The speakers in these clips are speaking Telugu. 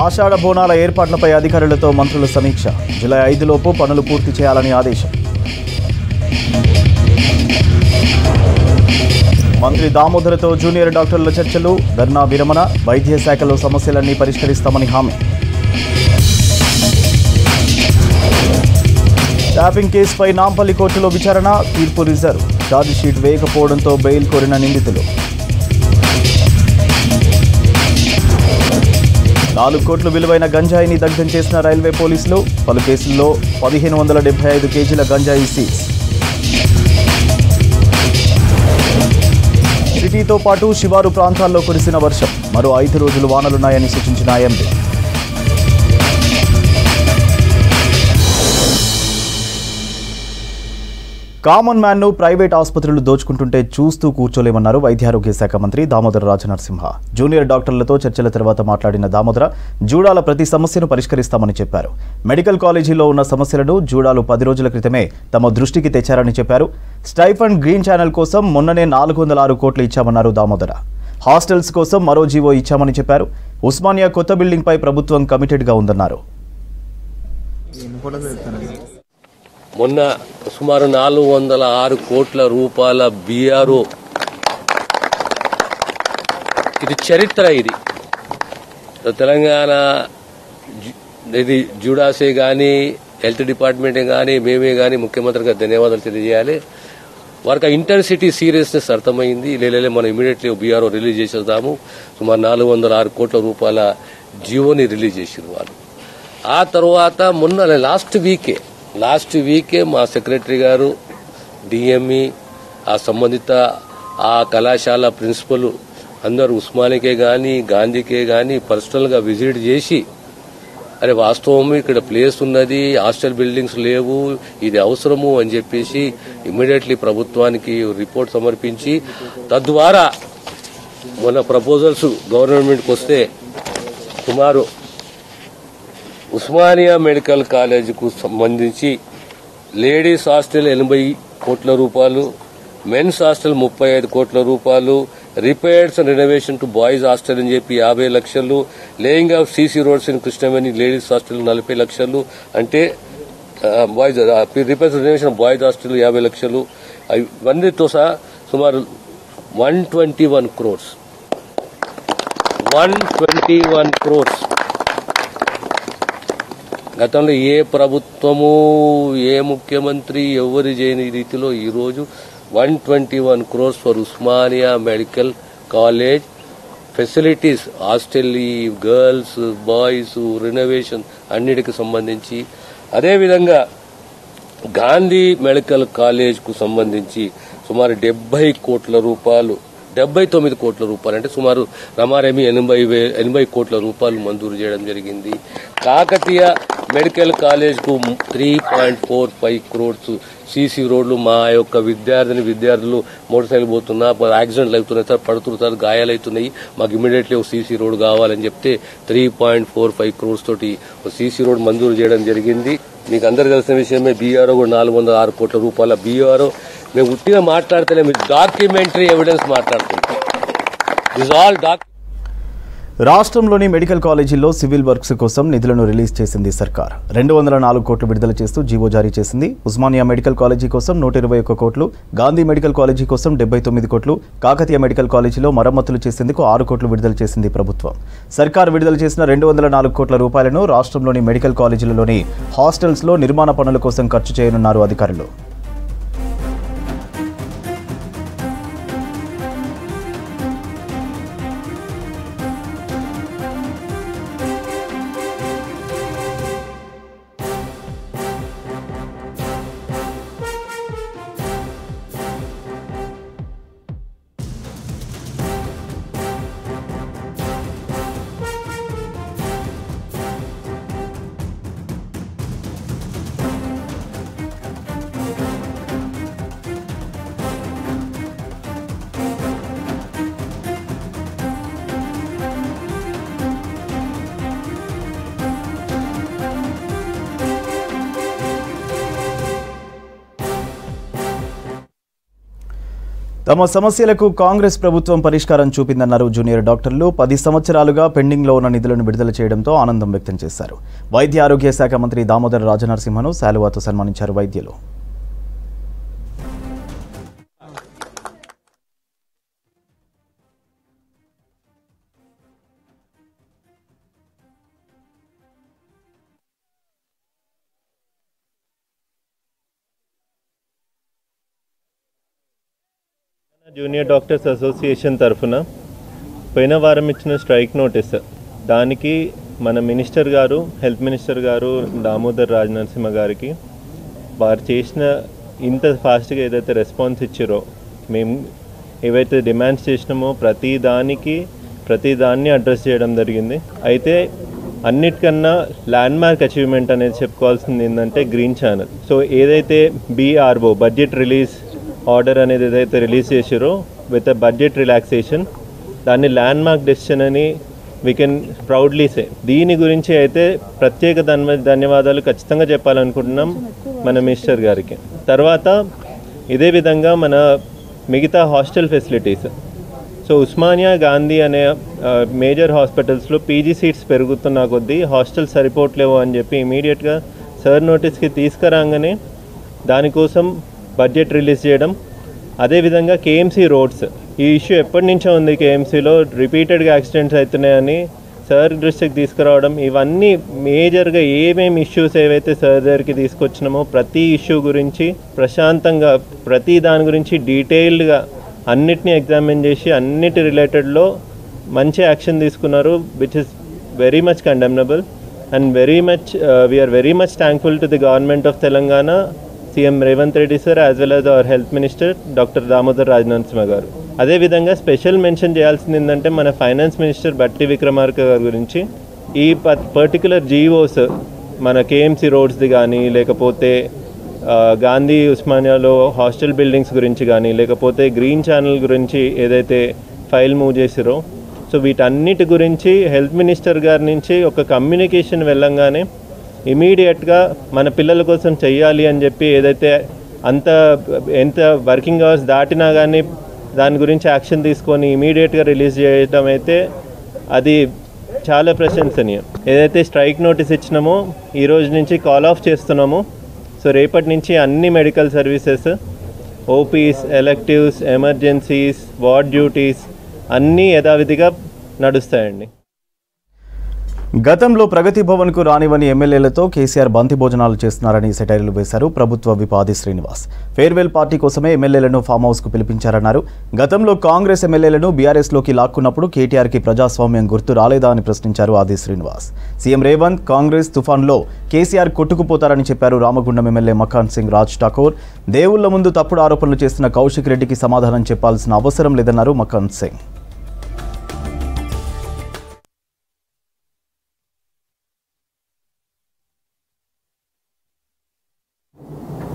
ఆషాఢ బోనాల ఏర్పాట్లపై అధికారులతో మంత్రుల సమీక్ష. జూలై 5 లోపు పనులు పూర్తి చేయాలని ఆదేశం. మంత్రి దామోదర్తో జూనియర్ డాక్టర్ల చర్చలు, ధర్నా విరమణ, వైద్య శాఖలో సమస్యలన్నీ పరిష్కరిస్తామని హామీ. ట్యాపింగ్ కేసుపై నాంపల్లి కోర్టులో విచారణ, తీర్పు రిజర్వ్. ఛార్జిషీట్ వేయకపోవడంతో బెయిల్ కోరిన నిందితులు. 4 కోట్ల విలువైన గంజాయిని దగ్ధం చేసిన రైల్వే పోలీసులు. పలు కేసుల్లో 1575 కేజీల గంజాయి సీజ్. సిటీతో పాటు శివారు ప్రాంతాల్లో కురిసిన వర్షం. మరో 5 రోజులు వానలున్నాయని సూచించిన ఎండీ. కామన్ మ్యాన్ను ప్రైవేట్ ఆసుపత్రులు దోచుకుంటుంటే చూస్తూ కూర్చోలేమన్నారు వైద్యారోగ్య శాఖ మంత్రి దామోదర రాజనరసింహ. జూనియర్ డాక్టర్లతో చర్చల తర్వాత మాట్లాడిన దామోదర జూడాల ప్రతి సమస్యను పరిష్కరిస్తామని చెప్పారు. మెడికల్ కాలేజీలో ఉన్న సమస్యలను జూడాలు 10 రోజుల క్రితమే తమ దృష్టికి తెచ్చారని చెప్పారు. స్టైఫండ్ గ్రీన్ ఛానల్ కోసం మొన్ననే 406 కోట్లు ఇచ్చామన్నారు దామోదర. హాస్టల్స్ కోసం మరో జీవో ఇచ్చామని చెప్పారు. ఉస్మానియా కొత్త బిల్డింగ్పై ప్రభుత్వం కమిటెడ్గా ఉందన్నారు. మొన్న సుమారు 406 కోట్ల రూపాయల బీఆర్ఓ, ఇది చరిత్ర. ఇది తెలంగాణ ఇది జూడాసే కానీ హెల్త్ డిపార్ట్మెంటే కానీ మేమే కానీ ముఖ్యమంత్రి గారు ధన్యవాదాలు తెలియజేయాలి. వారికి ఇంటర్సిటీ సీరియస్నెస్ అర్థమైంది. లేలే మనం ఇమీడియట్లీ బీఆర్ఓ రిలీజ్ చేసేద్దాము. సుమారు 406 కోట్ల రూపాయల జీవోని రిలీజ్ చేసారు వాళ్ళు. ఆ తర్వాత మొన్న లాస్ట్ వీకే మా సెక్రటరీ గారు, డిఎంఈ, ఆ సంబంధిత ఆ కళాశాల ప్రిన్సిపల్ అందరూ ఉస్మానికే కానీ గాంధీకే కానీ పర్సనల్గా విజిట్ చేసి, అరే వాస్తవం ఇక్కడ ప్లేస్ ఉన్నది, హాస్టల్ బిల్డింగ్స్ లేవు, ఇది అవసరము అని చెప్పేసి ఇమ్మీడియట్లీ ప్రభుత్వానికి రిపోర్ట్ సమర్పించి, తద్వారా మన ప్రపోజల్స్ గవర్నమెంట్కి వస్తే సుమారు ఉస్మానియా మెడికల్ కాలేజీకు సంబంధించి లేడీస్ హాస్టల్ 80 కోట్ల రూపాయలు, మెన్స్ హాస్టల్ 35 కోట్ల రూపాయలు, repairs and renovation to boys hostel అని చెప్పి 50 లక్షలు, laying of CC roads in Krishnaveni ladies hostel 40 లక్షలు, అంటే boys repairs renovation boys hostel 50 లక్షలు, ఇవన్నీతో సహా సుమారు 121 crores. 121 crores. గతంలో ఏ ప్రభుత్వము, ఏ ముఖ్యమంత్రి ఎవరు చేయని రీతిలో ఈరోజు 121 crores for Osmania medical college facilities, hostel, girls, boys, renovation అన్నిటికి సంబంధించి, అదేవిధంగా గాంధీ మెడికల్ కాలేజ్ కు సంబంధించి సుమారు 70 కోట్ల రూపాయలు, 79 కోట్ల రూపాయలు, అంటే సుమారు రమారమి 80 కోట్ల రూపాయలు మంజూరు చేయడం జరిగింది. కాకతీయ మెడికల్ కాలేజ్ కు 3.45 crores సీసీ రోడ్లు. మా యొక్క విద్యార్థులు మోటార్ సైకిల్ పోతున్నా యాక్సిడెంట్లు అవుతున్నాయి సార్, పడుతున్నారు, గాయాలవుతున్నాయి, మాకు ఇమీడియట్లీ ఒక సీసీ రోడ్ కావాలని చెప్తే 3.45 crores తోటి ఒక సీసీ రోడ్ మంజూరు చేయడం జరిగింది. మీకు అందరికీ తెలిసిన విషయమే, బీఆర్ఓ కూడా 406 కోట్ల రూపాయల బీఆర్ఓ. మేము ఉట్టిగా మాట్లాడితేనే మీరు డాక్యుమెంటరీ ఎవిడెన్స్ మాట్లాడుతున్నాం. రాష్ట్రంలోని మెడికల్ కాలేజీల్లో సివిల్ వర్క్స్ కోసం నిధులను రిలీజ్ చేసింది సర్కార్. 204 కోట్లు విడుదల చేస్తూ జీవో జారీ చేసింది. ఉస్మానియా మెడికల్ కాలేజీ కోసం 121 కోట్లు, గాంధీ మెడికల్ కాలేజీ కోసం 79 కోట్లు, కాకతీయ మెడికల్ కాలేజీలో మరమ్మతులు చేసేందుకు 6 కోట్లు విడుదల చేసింది ప్రభుత్వం. సర్కార్ విడుదల చేసిన 204 కోట్ల రూపాయలను రాష్ట్రంలోని మెడికల్ కాలేజీలలోని హాస్టల్స్లో నిర్మాణ పనుల కోసం ఖర్చు చేయనున్నారు అధికారులు. తమ సమస్యలకు కాంగ్రెస్ ప్రభుత్వం పరిష్కారం చూపిందన్నారు జూనియర్ డాక్టర్లు. 10 సంవత్సరాలుగా పెండింగ్లో ఉన్న నిధులను విడుదల చేయడంతో ఆనందం వ్యక్తం చేశారు. వైద్య ఆరోగ్య శాఖ మంత్రి దామోదర రాజనరసింహను శాలువాతో సన్మానించారు వైద్యులు. జూనియర్ డాక్టర్స్ అసోసియేషన్ తరఫున పోయిన వారం ఇచ్చిన స్ట్రైక్ నోటీస్ దానికి మన మినిస్టర్ గారు హెల్త్ మినిస్టర్ గారు దామోదర్ రాజనరసింహ గారికి వారు చేసిన ఇంత ఫాస్ట్గా ఏదైతే రెస్పాన్స్ ఇచ్చారో మేము ఏవైతే డిమాండ్స్ చేసినామో ప్రతిదాన్ని అడ్రస్ చేయడం జరిగింది. అయితే అన్నిటికన్నా ల్యాండ్మార్క్ అచీవ్మెంట్ అనేది చెప్పుకోవాల్సింది ఏంటంటే గ్రీన్ ఛానల్. సో ఏదైతే BRO బడ్జెట్ రిలీజ్ ఆర్డర్ అనేది ఏదైతే రిలీజ్ చేసారో విత్ బడ్జెట్ రిలాక్సేషన్ దాన్ని ల్యాండ్మార్క్ డెసిషన్ అని వీ కెన్ ప్రౌడ్లీ సే. దీని గురించి అయితే ప్రత్యేక ధన్యవాదాలు ఖచ్చితంగా చెప్పాలనుకుంటున్నాం మన మినిస్టర్ గారికి. తర్వాత ఇదే విధంగా మన మిగతా hostel facilities, so Osmania Gandhi అనే మేజర్ హాస్పిటల్స్లో PG సీట్స్ పెరుగుతున్న కొద్దీ హాస్టల్ సరిపోవట్లేవు అని చెప్పి ఇమీడియట్గా సార్ నోటీస్కి తీసుకురాగానే దానికోసం బడ్జెట్ రిలీజ్ చేయడం. అదేవిధంగా KMC రోడ్స్, ఈ ఇష్యూ ఎప్పటి నుంచో ఉంది. KMCలో రిపీటెడ్గా యాక్సిడెంట్స్ అవుతున్నాయని సార్ దృష్టికి తీసుకురావడం. ఇవన్నీ మేజర్గా ఏమేమి ఇష్యూస్ ఏవైతే సార్ దగ్గరికి తీసుకొచ్చినామో ప్రతి ఇష్యూ గురించి ప్రశాంతంగా ప్రతి దాని గురించి డీటెయిల్డ్గా అన్నిటినీ ఎగ్జామిన్ చేసి అన్నిటి రిలేటెడ్లో మంచి యాక్షన్ తీసుకున్నారు, which is very much condemnable and we are very much thankful to the government of Telangana, CM Revanth Reddy sir as well as our health minister doctor Damodar Rajanarasimha garu. అదేవిధంగా స్పెషల్ మెన్షన్ చేయాల్సింది ఏంటంటే మన ఫైనాన్స్ మినిస్టర్ బట్టి విక్రమార్క గారి గురించి. ఈ పర్టికులర్ జీవోస్ మన KMC రోడ్స్ది కానీ లేకపోతే గాంధీ ఉస్మానియాలో హాస్టల్ బిల్డింగ్స్ గురించి కానీ లేకపోతే గ్రీన్ ఛానల్ గురించి ఏదైతే ఫైల్ మూవ్ చేసిరో, సో వీటన్నిటి గురించి హెల్త్ మినిస్టర్ గారి నుంచి ఒక కమ్యూనికేషన్ వెళ్ళంగానే ఇమీడియట్గా మన పిల్లల కోసం చెయ్యాలి అని చెప్పి ఏదైతే ఎంత వర్కింగ్ అవర్స్ దాటినా కానీ దాని గురించి యాక్షన్ తీసుకొని ఇమీడియట్గా రిలీజ్ చేయడం అయితే అది చాలా ప్రశంసనీయం. ఏదైతే స్ట్రైక్ నోటీస్ ఇచ్చినామో ఈ రోజు నుంచి కాల్ ఆఫ్ చేస్తున్నామో, సో రేపటి నుంచి అన్ని medical services, OPs, electives, emergencies, ward duties అన్నీ యథావిధిగా నడుస్తాయండి. గతంలో ప్రగతి భవన్కు రానివని ఎమ్మెల్యేలతో కేసీఆర్ బంతి భోజనాలు చేస్తున్నారని సెటైర్లు వేశారు ప్రభుత్వ విప్ ఆది శ్రీనివాస్. ఫేర్వెల్ పార్టీ కోసమే ఎమ్మెల్యేలను ఫామ్ హౌస్కు పిలిపించారన్నారు. గతంలో కాంగ్రెస్ ఎమ్మెల్యేలను బీఆర్ఎస్లోకి లాక్కున్నప్పుడు కేటీఆర్కి ప్రజాస్వామ్యం గుర్తు రాలేదా అని ప్రశ్నించారు ఆది శ్రీనివాస్. సీఎం రేవంత్ కాంగ్రెస్ తుఫాన్లో కేసీఆర్ కొట్టుకుపోతారని చెప్పారు రామగుండం ఎమ్మెల్యే మకాన్ సింగ్ రాజ్ ఠాకూర్. దేవుళ్ల ముందు తప్పుడు ఆరోపణలు చేస్తున్న కౌశిక్ రెడ్డికి సమాధానం చెప్పాల్సిన అవసరం లేదన్నారు మకాన్ సింగ్.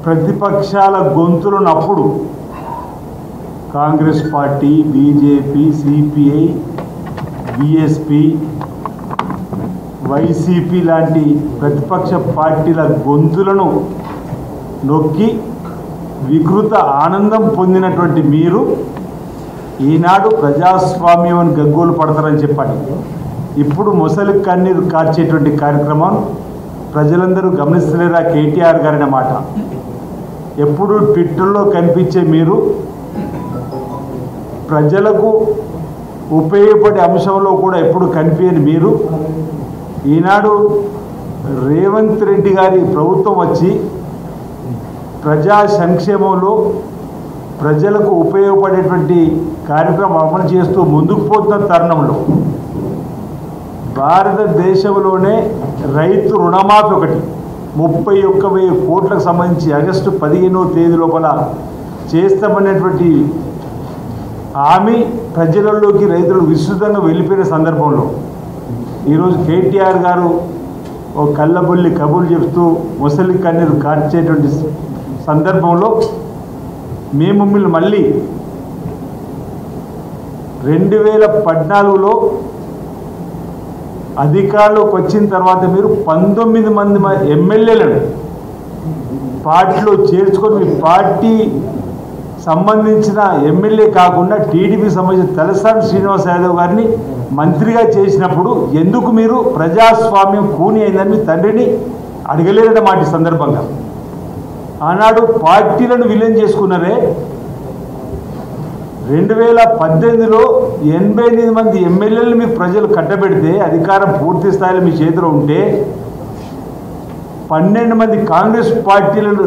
ప్రతిపక్షాల గొంతులున్నప్పుడు Congress party, BJP, CPI, BSP, YCP లాంటి ప్రతిపక్ష పార్టీల గొంతులను నొక్కి వికృత ఆనందం పొందినటువంటి మీరు ఈనాడు ప్రజాస్వామ్యం గగ్గోలు పడతారని చెప్పండి. ఇప్పుడు మొసలి కన్నీరు కార్చేటువంటి కార్యక్రమం ప్రజలందరూ గమనిస్తలేరా కేటీఆర్ గారి మాట. ఎప్పుడు ట్విట్టర్లో కనిపించే మీరు ప్రజలకు ఉపయోగపడే అంశంలో కూడా ఎప్పుడు కనిపించని మీరు ఈనాడు రేవంత్ రెడ్డి గారి ప్రభుత్వం వచ్చి ప్రజా సంక్షేమంలో ప్రజలకు ఉపయోగపడేటువంటి కార్యక్రమం అమలు చేస్తూ ముందుకు పోతున్న తరుణంలో భారతదేశంలోనే రైతు రుణమాఫీ ఒకటి 31,000 కోట్లకు సంబంధించి ఆగస్టు 15వ తేదీ లోపల చేస్తామనేటువంటి హామీ ప్రజలలోకి రైతులకు విస్తృతంగా వెళ్ళిపోయిన సందర్భంలో ఈరోజు కేటీఆర్ గారు ఓ కళ్ళబొల్లి కబుర్లు చెప్తూ మొసలి కన్నీరు కార్చేటువంటి సందర్భంలో మేము మిమ్మల్ని మళ్ళీ 2014లో అధికారంలోకి వచ్చిన తర్వాత మీరు 19 మంది ఎమ్మెల్యేలను పార్టీలో చేర్చుకొని మీ పార్టీ సంబంధించిన ఎమ్మెల్యే కాకుండా టీడీపీకి సంబంధించిన తలసాని శ్రీనివాస్ యాదవ్ గారిని మంత్రిగా చేసినప్పుడు ఎందుకు మీరు ప్రజాస్వామ్యం కూని అయిందని మీ తండ్రిని అడగలేరన్నమాట ఈ సందర్భంగా. ఆనాడు పార్టీలను విలీనం చేసుకున్నారే. 2018లో 88 మంది ఎమ్మెల్యేలు మీ ప్రజలు కట్టబెడితే అధికారం పూర్తి స్థాయిలో మీ చేతిలో ఉంటే 12 మంది కాంగ్రెస్ పార్టీలను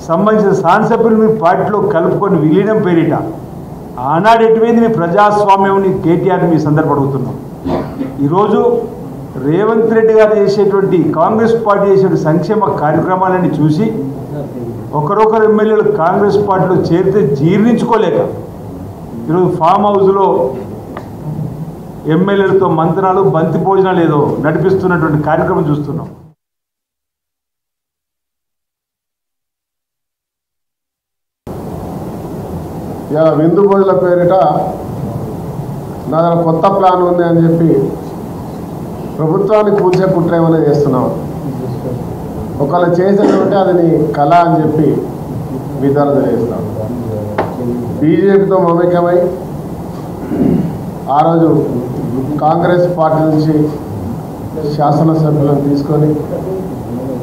సంబంధించిన శాసనసభ్యులు మీ పార్టీలో కలుపుకొని విలీనం పేరిట ఆనాడు ఎటువైంది మీ ప్రజాస్వామ్యం కేటీఆర్ మీ సందర్భం అడుగుతున్నాం. ఈరోజు రేవంత్ రెడ్డి గారు చేసేటువంటి కాంగ్రెస్ పార్టీ చేసే సంక్షేమ కార్యక్రమాలని చూసి ఒకరొకరు ఎమ్మెల్యేలు కాంగ్రెస్ పార్టీలో చేరితే జీర్ణించుకోలేక ఈరోజు ఫామ్ హౌస్లో ఎమ్మెల్యేలతో మంత్రాలు బంతి భోజనాలు ఏదో నడిపిస్తున్నటువంటి కార్యక్రమం చూస్తున్నాం. ఇలా విందు భోజుల పేరిట నా దగ్గర కొత్త ప్లాన్ ఉంది అని చెప్పి ప్రభుత్వాన్ని కూల్చే కుట్ర ఏమైనా చేస్తున్నాం. ఒకవేళ చేసేదంటే అది నీ కళ అని చెప్పి విధానం తెలియజేస్తాం. బీజేపీతో మమేకమై ఆ రోజు కాంగ్రెస్ పార్టీ నుంచి శాసనసభ్యులను తీసుకొని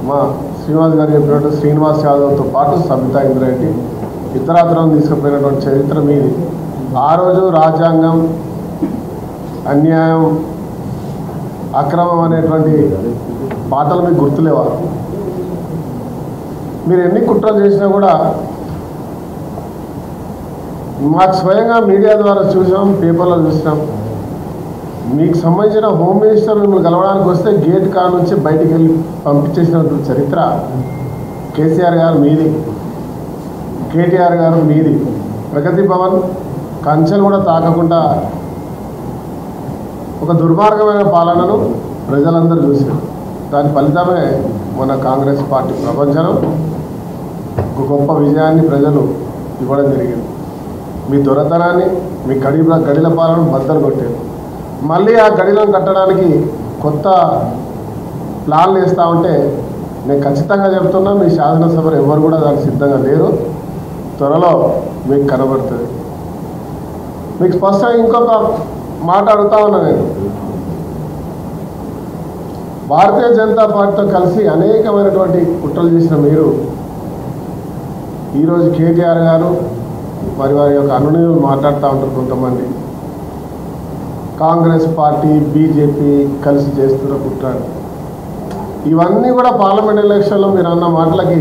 మా శ్రీనివాస్ గారు చెప్పినట్టు శ్రీనివాస్ యాదవ్తో పాటు సబితా ఇంద్రారెడ్డి ఇతరాతరం తీసుకుపోయినటువంటి చరిత్ర మీది. ఆ రోజు రాజ్యాంగం, అన్యాయం, అక్రమం అనేటువంటి మాటలు మీకు గుర్తులేవా? మీరు ఎన్ని కుట్రలు చేసినా కూడా మాకు స్వయంగా మీడియా ద్వారా చూసాం, పేపర్లో చూసినాం. మీకు సంబంధించిన హోమ్ మినిస్టర్ మిమ్మల్ని కలవడానికి వస్తే గేట్ కాడ నుంచి బయటికి వెళ్ళి పంపించేసినటువంటి చరిత్ర కేసీఆర్ గారు మీది, కేటీఆర్ గారు మీది. ప్రగతి భవన్ కంచెలు కూడా తాకకుండా ఒక దుర్మార్గమైన పాలనను ప్రజలందరూ చూశారు. దాని ఫలితమే మన కాంగ్రెస్ పార్టీ ప్రపంచం ఒక గొప్ప విజయాన్ని ప్రజలు ఇవ్వడం జరిగింది. మీ దొరతనాన్ని, మీ గడిల పాలన బద్దలు కొట్టారు. మళ్ళీ ఆ గడిలను కట్టడానికి కొత్త ప్లాన్లు వేస్తూ ఉంటే నేను ఖచ్చితంగా చెప్తున్నా, మీ శాసనసభలో ఎవరు కూడా దానికి సిద్ధంగా లేరు. త్వరలో మీకు కనబడుతుంది. మీకు స్పష్టంగా ఇంకొక మాట అడుగుతా ఉన్నా నేను. భారతీయ జనతా పార్టీతో కలిసి అనేకమైనటువంటి కుట్రలు చేసిన మీరు ఈరోజు కేటీఆర్ గారు మరి వారి యొక్క అనునయులు మాట్లాడుతూ ఉంటారు. కొంతమంది కాంగ్రెస్ పార్టీ, బీజేపీ కలిసి చేస్తున్న కుట్రలు ఇవన్నీ కూడా పార్లమెంట్ ఎలక్షన్లో మీరు అన్న మాటలకి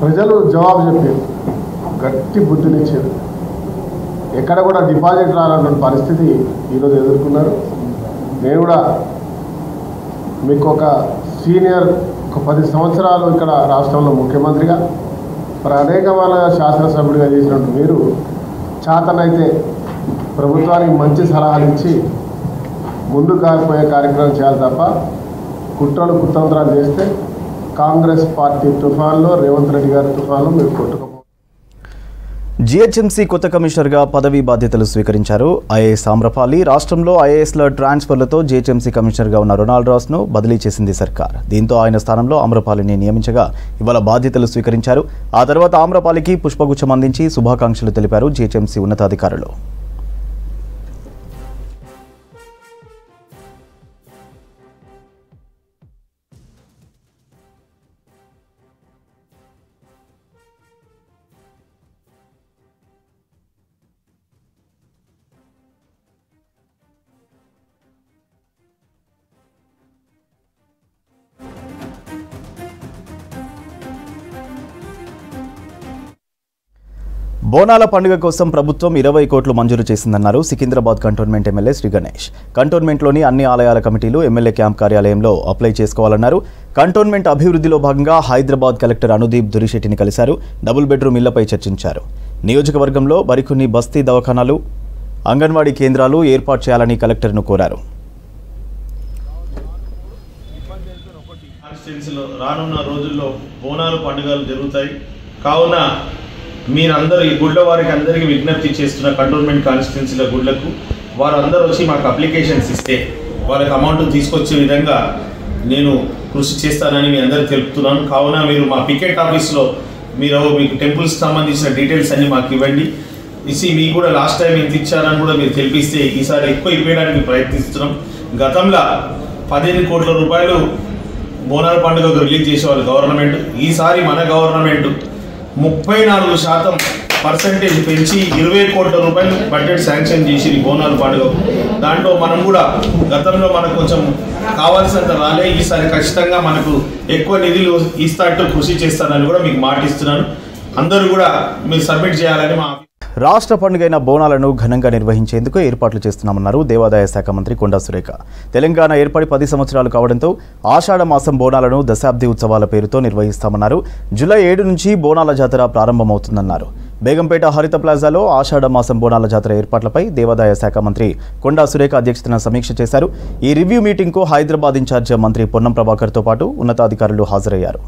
ప్రజలు జవాబు చెప్పారు, గట్టి బుద్ధినిచ్చారు. ఎక్కడ కూడా డిపాజిట్ రానటువంటి పరిస్థితి ఈరోజు ఎదుర్కొన్నారు. నేను కూడా మీకు ఒక సీనియర్, ఒక 10 సంవత్సరాలు ఇక్కడ రాష్ట్రంలో ముఖ్యమంత్రిగా మరి అనేక వాళ్ళ శాసనసభ్యుడిగా చేసినట్టు మీరు చేతనైతే ప్రభుత్వానికి మంచి సలహాలు ఇచ్చి ముందుకు పోయే కార్యక్రమం చేయాలి తప్ప కుట్రలు కుతంత్రాలు చేస్తే కాంగ్రెస్ పార్టీ తుఫాన్లో, రేవంత్ రెడ్డి గారి తుఫాన్లో మీరు కొట్టుకోవాలి. జీహెచ్ఎంసీ కొత్త కమిషనర్గా పదవీ బాధ్యతలు స్వీకరించారు ఐఏఎస్ ఆమ్రపాలి. రాష్ట్రంలో ఐఏఎస్ల ట్రాన్స్ఫర్లతో జీహెచ్ఎంసీ కమిషనర్గా ఉన్న రొనాల్డ్ రాస్ను బదిలీ చేసింది సర్కార్. దీంతో ఆయన స్థానంలో ఆమ్రపాలిని నియమించగా ఇవాళ బాధ్యతలు స్వీకరించారు. ఆ తర్వాత ఆమ్రపాలికి పుష్పగుచ్చం అందించి శుభాకాంక్షలు తెలిపారు జీహెచ్ఎంసీ ఉన్నతాధికారులు. బోనాల పండుగ కోసం ప్రభుత్వం 20 కోట్లు మంజూరు చేసిందన్నారు సికింద్రాబాద్ కంటోన్మెంట్ ఎమ్మెల్యే శ్రీ గణేష్. కంటోన్మెంట్లోని అన్ని ఆలయాల కమిటీలు ఎమ్మెల్యే క్యాంప్ కార్యాలయంలో అప్లై చేసుకోవాలన్నారు. కంటోన్మెంట్ అభివృద్ధిలో భాగంగా హైదరాబాద్ కలెక్టర్ అనుదీప్ దురిశెట్టిని కలిశారు. డబుల్ బెడ్రూమ్ ఇళ్లపై చర్చించారు. నియోజకవర్గంలో మరికొన్ని బస్తీ దవాఖానాలు, అంగన్వాడీ కేంద్రాలు ఏర్పాటు చేయాలని కలెక్టర్ను కోరారు. రానున్న రోజుల్లో బోనాల పండుగలు జరుగుతాయి కావున మీరందరూ ఈ గుళ్ళ వారికి అందరికీ విజ్ఞప్తి చేస్తున్న కంటోన్మెంట్ కాన్స్టిట్యున్సీల గుళ్ళకు వారందరూ వచ్చి మాకు అప్లికేషన్స్ ఇస్తే వాళ్ళకి అమౌంట్ తీసుకొచ్చే విధంగా నేను కృషి చేస్తానని మీ అందరికీ తెలుపుతున్నాను. కావున మీరు మా పికెట్ ఆఫీస్లో మీకు టెంపుల్స్కి సంబంధించిన డీటెయిల్స్ అన్నీ మాకు ఇవ్వండి. మీకు కూడా లాస్ట్ టైం ఎంత ఇచ్చారని కూడా మీరు తెలిపిస్తే ఈసారి ఎక్కువ ఇవ్వడానికి ప్రయత్నిస్తున్నాం. గతంలో 15 కోట్ల రూపాయలు బోనాల పండుగకు రిలీజ్ చేసేవాళ్ళు గవర్నమెంట్. ఈసారి మన గవర్నమెంట్ 34% పెంచి 20 కోట్ల రూపాయలు బడ్జెట్ శాంక్షన్ చేసి బోనాల పండుగ. దాంట్లో మనం కూడా గతంలో మనకు కొంచెం కావాల్సినంత రాలే, ఈసారి ఖచ్చితంగా మనకు ఎక్కువ నిధులు ఇస్తాంటూ కృషి చేస్తానని కూడా మీకు మాటిస్తున్నాను. అందరూ కూడా మీరు సబ్మిట్ చేయాలని మా రాష్ట్ర పండుగైన బోనాలను ఘనంగా నిర్వహించేందుకు ఏర్పాట్లు చేస్తున్నామన్నారు దేవాదాయ శాఖ మంత్రి కొండా సురేఖ. తెలంగాణ ఏర్పడి 10 సంవత్సరాలు కావడంతో ఆషాఢ మాసం బోనాలను దశాబ్ది ఉత్సవాల పేరుతో నిర్వహిస్తామన్నారు. జూలై 7 నుంచి బోనాల జాతర ప్రారంభమవుతుందన్నారు. బేగంపేట హరిత ప్లాజాలో ఆషాఢ మాసం బోనాల జాతర ఏర్పాట్లపై దేవాదాయ శాఖ మంత్రి కొండా సురేఖ అధ్యక్షతన సమీక్ష చేశారు. ఈ రివ్యూ మీటింగ్కు హైదరాబాద్ ఇన్ఛార్జ్ మంత్రి పొన్నం ప్రభాకర్తో పాటు ఉన్నతాధికారులు హాజరయ్యారు.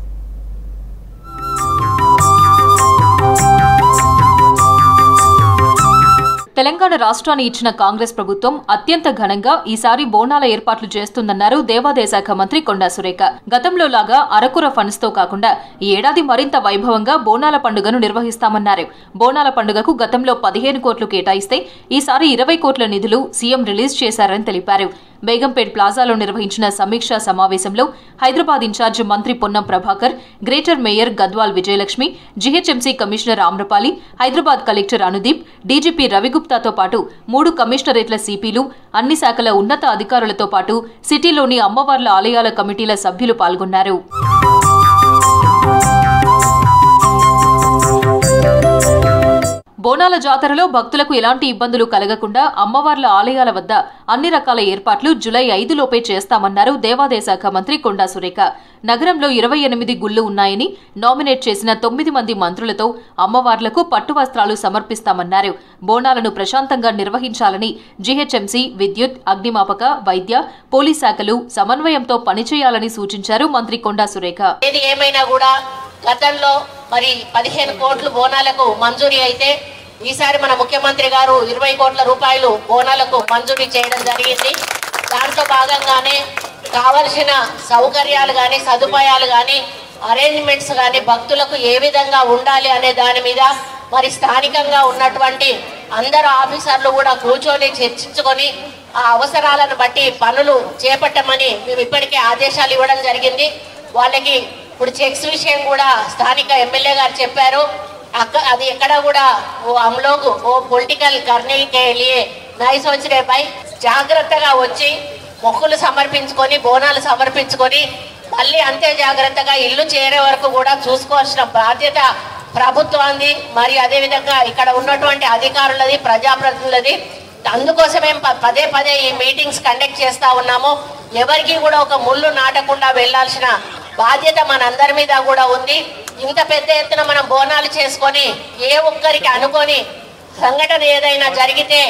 తెలంగాణ రాష్ట్రాన్ని ఇచ్చిన కాంగ్రెస్ ప్రభుత్వం అత్యంత ఘనంగా ఈసారి బోనాల ఏర్పాట్లు చేస్తుందన్నారు దేవాదాయ శాఖ మంత్రి కొండా సురేఖ. గతంలో లాగా అరకుర ఫండ్స్ తో కాకుండా ఈ ఏడాది మరింత వైభవంగా బోనాల పండుగను నిర్వహిస్తామన్నారు. బోనాల పండుగకు గతంలో 15 కోట్లు కేటాయిస్తే ఈసారి 20 కోట్ల నిధులు సీఎం రిలీజ్ చేశారని తెలిపారు. బేగంపేట్ ప్లాజాలో నిర్వహించిన సమీక్షా సమావేశంలో హైదరాబాద్ ఇన్ఛార్జ్ మంత్రి Ponnam Prabhakar, greater mayor Gadwal Vijayalakshmi, GHMC commissioner Amrapali, Hyderabad collector Anudeep, DGP రవిగుప్తాతో పాటు 3 కమిషనరేట్ల సిపిలు, అన్ని శాఖల ఉన్నత అధికారులతో పాటు సిటీలోని అమ్మవార్ల ఆలయాల కమిటీల సభ్యులు పాల్గొన్నారు. బోనాల జాతరలో భక్తులకు ఎలాంటి ఇబ్బందులు కలగకుండా అమ్మవార్ల ఆలయాల వద్ద అన్ని రకాల ఏర్పాట్లు జూలై 5 లోపే చేస్తామన్నారు దేవాదాయ శాఖ మంత్రి కొండా సురేఖ. నగరంలో 28 గుళ్లు ఉన్నాయని నామినేట్ చేసిన 9 మంది మంత్రులతో అమ్మవార్లకు పట్టు వస్త్రాలు సమర్పిస్తామన్నారు. బోనాలను ప్రశాంతంగా నిర్వహించాలని జీహెచ్ఎంసీ, విద్యుత్, అగ్నిమాపక, వైద్య, పోలీస్ శాఖలు సమన్వయంతో పనిచేయాలని సూచించారు మంత్రి కొండా సురేఖ. గతంలో 15 కోట్లు బోనాలకు మంజూరీ అయితే ఈసారి మన ముఖ్యమంత్రి గారు 20 కోట్ల రూపాయలు బోనాలకు మంజూరీ చేయడం జరిగింది. దాంట్లో భాగంగానే కావలసిన సౌకర్యాలు కానీ, సదుపాయాలు కానీ, అరేంజ్మెంట్స్ కానీ భక్తులకు ఏ విధంగా ఉండాలి అనే దాని మీద స్థానికంగా ఉన్నటువంటి అందరు ఆఫీసర్లు కూడా కూర్చొని చర్చించుకొని ఆ అవసరాలను బట్టి పనులు చేపట్టమని మేము ఇప్పటికే ఆదేశాలు ఇవ్వడం జరిగింది. వాళ్ళకి ఇప్పుడు చెక్స్ విషయం కూడా స్థానిక ఎమ్మెల్యే గారు చెప్పారు. అది ఎక్కడ కూడా हम लोग वो పొలిటికల్ करने के लिए नहीं सोच रहे भाई, జాగ్రత్తగా వచ్చి మొక్కులు సమర్పించుకొని బోనాలు సమర్పించుకొని మళ్ళీ అంతే జాగ్రత్తగా ఇల్లు చేరే వరకు కూడా చూసుకోవాల్సిన బాధ్యత ప్రభుత్వాన్ని, మరి అదేవిధంగా ఇక్కడ ఉన్నటువంటి అధికారులది, ప్రజాప్రతినిధులది. అందుకోసమే పదే పదే ఈ మీటింగ్స్ కండక్ట్ చేస్తూ ఉన్నాము. ఎవరికి కూడా ఒక ముళ్ళు నాటకుండా వెళ్లాల్సిన బాధ్యత మనందరి మీద కూడా ఉంది. ఇంత పెద్ద ఎత్తున మనం బోనాలు చేసుకొని ఏ ఒక్కరికి అనుకొని సంఘటన ఏదైనా జరిగితే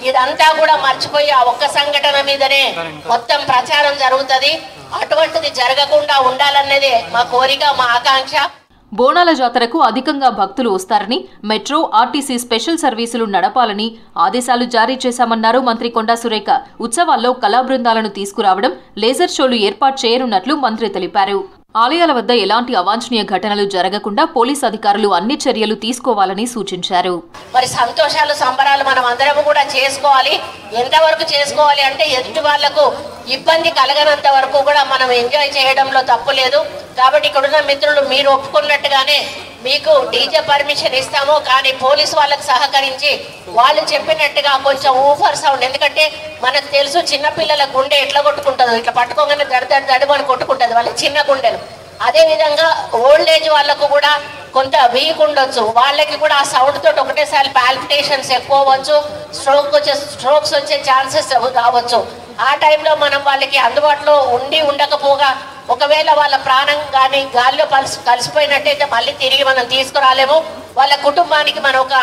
ఇదంతా కూడా మర్చిపోయి ఆ ఒక్క సంఘటన మీదనే మొత్తం ప్రచారం జరుగుతుంది. అటువంటిది జరగకుండా ఉండాలన్నదే మా కోరిక, మా ఆకాంక్ష. బోనాల జాతరకు అధికంగా భక్తులు వస్తారని, మెట్రో, ఆర్టీసీ స్పెషల్ సర్వీసులు నడపాలని ఆదేశాలు జారీ చేశామన్నారు మంత్రి కొండా సురేఖ. ఉత్సవాల్లో కళా బృందాలను తీసుకురావడం, లేజర్ షోలు ఏర్పాటు చేయనున్నట్లు మంత్రి తెలిపారు. ఆలయాల వద్ద ఎలాంటి అవాంఛనీయ ఘటనలు జరగకుండా పోలీస్ అధికారులు అన్ని చర్యలు తీసుకోవాలని సూచించారు. సంతోషాలు, సంబరాలు మనం అందరం కూడా చేసుకోవాలి. ఎంతవరకు చేసుకోవాలి అంటే ఎదుటి వాళ్లకు ఇబ్బంది కలగనంత వరకు కూడా మనం ఎంజాయ్ చేయడంలో తప్పు లేదు. కాబట్టి ఇక్కడున్న మిత్రులు మీరు ఒప్పుకున్నట్టుగానే మీకు డీజే పర్మిషన్ ఇస్తాము, కానీ పోలీసు వాళ్ళకు సహకరించి వాళ్ళు చెప్పినట్టుగా కొంచెం ఊఫర్ సౌండ్, ఎందుకంటే మనకు తెలుసు చిన్నపిల్లల గుండె ఎట్లా కొట్టుకుంటుందో, ఇట్లా పట్టుకోగానే దడబడి కొట్టుకుంటుంది వాళ్ళ చిన్న గుండెలు. అదేవిధంగా ఓల్డ్ ఏజ్ వాళ్ళకు కూడా కొంత వీక్ ఉండొచ్చు, వాళ్ళకి కూడా ఆ సౌండ్ తోటి ఒకటేసారి పాల్పిటేషన్స్ ఎక్కువ అవ్వచ్చు, స్ట్రోక్స్ వచ్చే ఛాన్సెస్ కావచ్చు. ఆ టైంలో మనం వాళ్ళకి అందుబాటులో ఉండకపోగా ఒకవేళ వాళ్ళ ప్రాణం కానీ గాల్లో కలిసిపోయినట్టయితే మళ్ళీ తిరిగి మనం తీసుకురాలేము. వాళ్ళ కుటుంబానికి మనం ఒక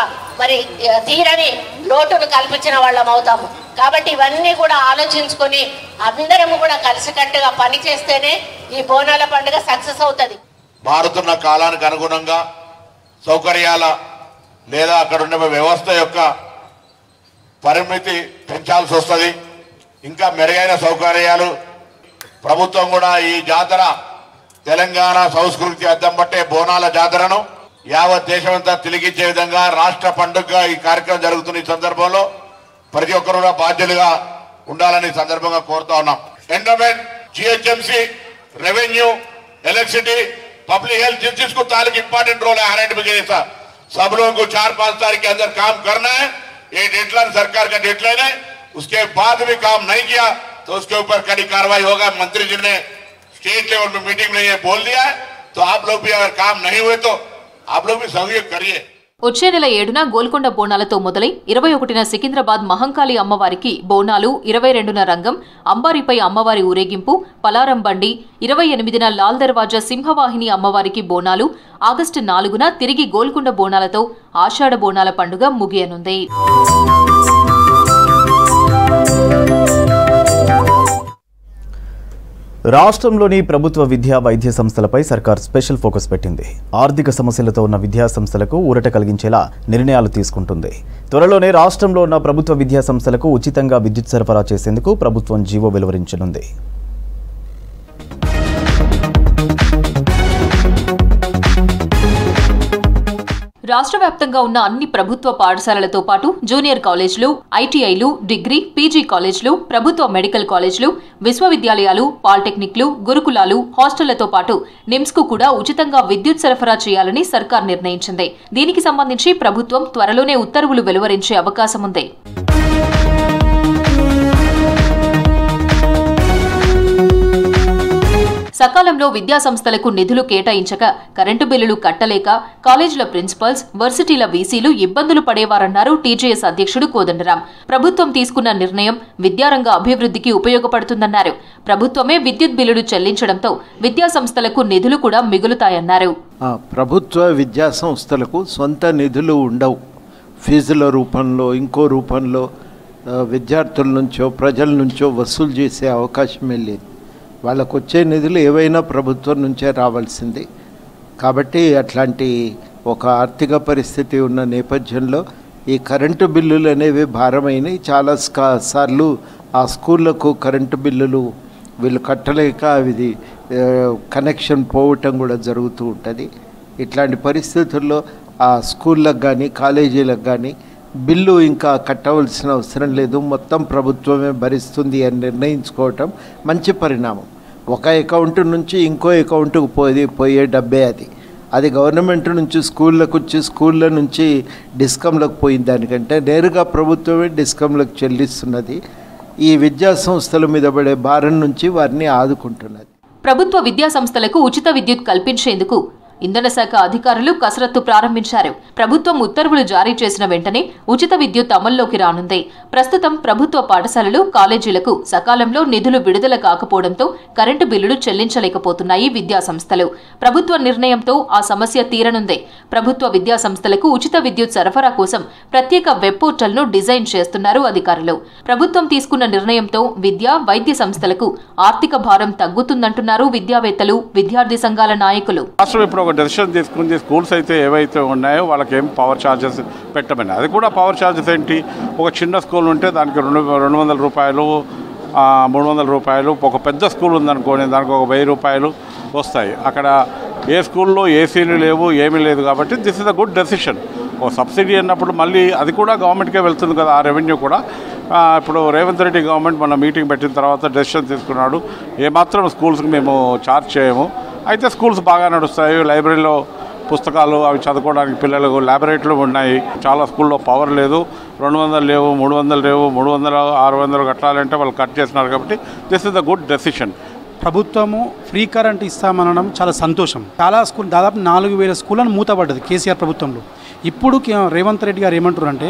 తీరని లోటును కల్పించిన వాళ్ళం అవుతాము. కాబట్టి ఇవన్నీ కూడా ఆలోచించుకొని అందరం కూడా కలిసికట్టుగా పని చేస్తేనే ఈ బోనాల పండుగ సక్సెస్ అవుతుంది. మారుతున్న కాలానికి అనుగుణంగా సౌకర్యాల లేదా అక్కడ ఉండే వ్యవస్థ యొక్క పరిమితి పెంచాల్సి వస్తుంది. ఇంకా మెరుగైన సౌకర్యాలు ప్రభుత్వం కూడా ఈ జాతర తెలంగాణ సంస్కృతి అద్దం పట్టే బోనాల జాతరను యావత్ దేశమంతా తిరిగిచ్చే విధంగా రాష్ట్ర పండుగగా ఈ కార్యక్రమం జరుగుతున్న ఈ సందర్భంలో ప్రతి ఒక్కరు కూడా బాధ్యులుగా ఉండాలని సందర్భంగా కోరుతా ఉన్నాం. Endowment, GHMC, revenue, electricity, public health, जिस जिसको ताल्लुक इंपॉर्टेंट रोल है हर एंड में ऐसा सब लोगों को 4-5 तारीख के अंदर काम करना है. ये डेडलाइन सरकार का डेडलाइन है. उसके बाद भी काम नहीं किया तो उसके ऊपर कड़ी कार्रवाई होगा. मंत्री जी ने स्टेट लेवल में मीटिंग में ये बोल दिया है. तो आप लोग भी अगर काम नहीं हुए तो आप लोग भी सहयोग करिए. వచ్చే నెల 7న గోల్కొండ బోనాలతో మొదలై 21న సికింద్రాబాద్ మహంకాళి అమ్మవారికి బోనాలు, 22న రంగం, అంబారిపై అమ్మవారి ఊరేగింపు, పలారం బండి, 28న లాల్ దర్వాజా సింహవాహిని అమ్మవారికి బోనాలు, ఆగస్టు 4న తిరిగి గోల్కొండ బోనాలతో ఆషాఢ బోనాల పండుగ ముగియనుంది. రాష్ట్రంలోని ప్రభుత్వ విద్యా వైద్య సంస్థలపై సర్కార్ స్పెషల్ ఫోకస్ పెట్టింది. ఆర్థిక సమస్యలతో ఉన్న విద్యా సంస్థలకు ఊరట కలిగించేలా నిర్ణయాలు తీసుకుంటుంది. త్వరలోనే రాష్ట్రంలో ఉన్న ప్రభుత్వ విద్యా సంస్థలకు ఉచితంగా విద్యుత్ సరఫరా చేసేందుకు ప్రభుత్వం జీవో వెలువరించనుంది. రాష్ట్ర వ్యాప్తంగా ఉన్న అన్ని ప్రభుత్వ పాఠశాలలతో పాటు జూనియర్ కాలేజీలు, ఐటీఐలు, డిగ్రీ, పీజీ కాలేజీలు, ప్రభుత్వ మెడికల్ కాలేజీలు, విశ్వవిద్యాలయాలు, పాలిటెక్నిక్లు, గురుకులాలు, హాస్టళ్లతో పాటు నిమ్స్కు కూడా ఉచితంగా విద్యుత్ సరఫరా చేయాలని సర్కార్ నిర్ణయించింది. దీనికి సంబంధించి ప్రభుత్వం త్వరలోనే ఉత్తర్వులు వెలువరించే అవకాశం ఉంది. సకాలంలో విద్యాసంస్థలకు నిధులు కేటాయించక కరెంటు బిల్లులు కట్టలేక కాలేజీల ప్రిన్సిపల్స్, వర్సిటీల వీసీలు ఇబ్బందులు పడేవారన్నారు టీజేఎస్ అధ్యక్షుడు కోదండరాం. ప్రభుత్వం తీసుకున్న నిర్ణయం విద్యారంగ అభివృద్ధికి ఉపయోగపడుతుందన్నారు. ప్రభుత్వమే విద్యుత్ బిల్లులు చెల్లించడంతో విద్యాసంస్థలకు నిధులు కూడా మిగులుతాయన్నారు. ప్రభుత్వ విద్యాసంస్థలకు సొంత నిధులు ఉండవు. ఫీజుల రూపంలో, ఇంకో రూపంలో విద్యార్థుల నుంచో ప్రజల నుంచో వసూలు చేసే అవకాశమే లేదు. వాళ్ళకు వచ్చే నిధులు ఏవైనా ప్రభుత్వం నుంచే రావాల్సింది. కాబట్టి అట్లాంటి ఒక ఆర్థిక పరిస్థితి ఉన్న నేపథ్యంలో ఈ కరెంటు బిల్లులు అనేవి భారమైనవి. చాలా సార్లు ఆ స్కూళ్ళకు కరెంటు బిల్లులు వీళ్ళు కట్టలేక ఇది కనెక్షన్ పోవటం కూడా జరుగుతూ ఉంటుంది. ఇట్లాంటి పరిస్థితుల్లో ఆ స్కూళ్ళకు కానీ కాలేజీలకు కానీ బిల్లు ఇంకా కట్టవలసిన అవసరం లేదు, మొత్తం ప్రభుత్వమే భరిస్తుంది అని నిర్ణయించుకోవటం మంచి పరిణామం. ఒక అకౌంట్ నుంచి ఇంకో అకౌంట్కు పోయే డబ్బే అది గవర్నమెంట్ నుంచి స్కూళ్ళకు వచ్చి స్కూళ్ళ నుంచి డిస్కంలకు పోయిన దానికంటే నేరుగా ప్రభుత్వమే డిస్కంలకు చెల్లిస్తున్నది. ఈ విద్యా సంస్థల మీద పడే భారం నుంచి వారిని ఆదుకుంటున్నది. ప్రభుత్వ విద్యా సంస్థలకు ఉచిత విద్యుత్ కల్పించేందుకు ఇంధన శాఖ అధికారులు కసరత్తు ప్రారంభించారు. ప్రభుత్వం ఉత్తర్వులు జారీ చేసిన వెంటనే ఉచిత విద్యుత్ అమల్లోకి రానుంది. ప్రస్తుతం ప్రభుత్వ పాఠశాలలు, కాలేజీలకు సకాలంలో నిధులు విడుదల కాకపోవడంతో కరెంటు బిల్లులు చెల్లించలేకపోతున్నాయి విద్యాసంస్థలు. ప్రభుత్వ నిర్ణయంతో ఆ సమస్య తీరనుంది. ప్రభుత్వ విద్యాసంస్థలకు ఉచిత విద్యుత్ సరఫరా కోసం ప్రత్యేక వెబ్ పోర్టల్ను డిజైన్ చేస్తున్నారు అధికారులు. ప్రభుత్వం తీసుకున్న నిర్ణయంతో విద్యా, వైద్య సంస్థలకు ఆర్థిక భారం తగ్గుతుందంటున్నారు విద్యావేత్తలు, విద్యార్థి సంఘాల నాయకులు. డెసిషన్ తీసుకుంది స్కూల్స్ అయితే ఏవైతే ఉన్నాయో వాళ్ళకి ఏం పవర్ ఛార్జెస్ పెట్టమని. అది కూడా పవర్ ఛార్జెస్ ఏంటి, ఒక చిన్న స్కూల్ ఉంటే దానికి 200 రూపాయలు, 300 రూపాయలు. ఒక పెద్ద స్కూల్ ఉందనుకోండి దానికి ఒక 1000 రూపాయలు వస్తాయి. అక్కడ ఏ స్కూల్లో ఏసీలు లేవు, ఏమీ లేదు. కాబట్టి this is a good decision. ఒక సబ్సిడీ అన్నప్పుడు మళ్ళీ అది కూడా గవర్నమెంట్కే వెళ్తుంది కదా, ఆ రెవెన్యూ కూడా. ఇప్పుడు రేవంత్ రెడ్డి గవర్నమెంట్ మన మీటింగ్ పెట్టిన తర్వాత డెసిషన్ తీసుకున్నాడు, ఏమాత్రం స్కూల్స్కి మేము ఛార్జ్ చేయము. అయితే స్కూల్స్ బాగా నడుస్తాయి. లైబ్రరీలో పుస్తకాలు అవి చదువుకోవడానికి పిల్లలకు ల్యాబొరేటరీలు ఉన్నాయి. చాలా స్కూల్లో పవర్ లేదు, 200 లేవు, 300 లేవు, 300, 600 కట్టాలంటే వాళ్ళు కట్ చేస్తున్నారు. కాబట్టి this is the good decision. ప్రభుత్వము ఫ్రీ కరెంట్ ఇస్తామనడం చాలా సంతోషం. చాలా స్కూల్ దాదాపు 4000 స్కూళ్ళను మూతపడ్డది కేసీఆర్ ప్రభుత్వంలో. ఇప్పుడు రేవంత్ రెడ్డి గారు ఏమంటారంటే